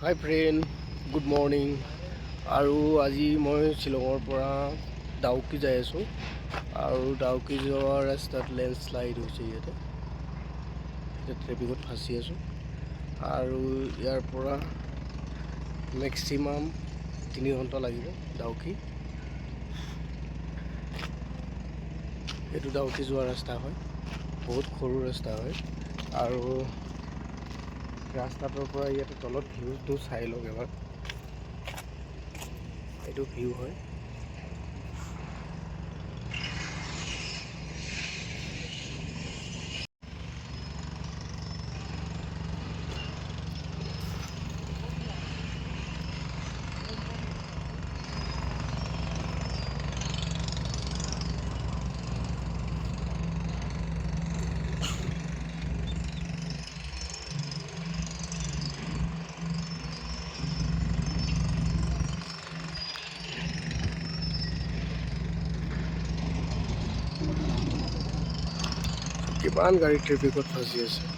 হাই friend, good morning. আৰু আজি মই শ্বিলঙৰ পৰা ডাউকি যাই আছোঁ। আৰু ডাউকি যোৱা ৰাস্তাত লেণ্ডশ্লাইড হৈছে। এতিয়া ট্ৰেফিকত ফাঁচি আছোঁ। আৰু ইয়াৰ পৰা মেক্সিমাম 3 ঘণ্টা লাগিব ডাউকি। এইটো ডাউকি যোৱা ৰাস্তা হয়, বহুত সৰু ৰাস্তা হয়। আৰু ৰাস্তাটোৰ পৰা ইয়াতে তলত ভিউটো চাই লওক এবাৰ। এইটো ভিউ হয়। কিমান গাড়ী ট্ৰেফিকত ফাঁচি আছে।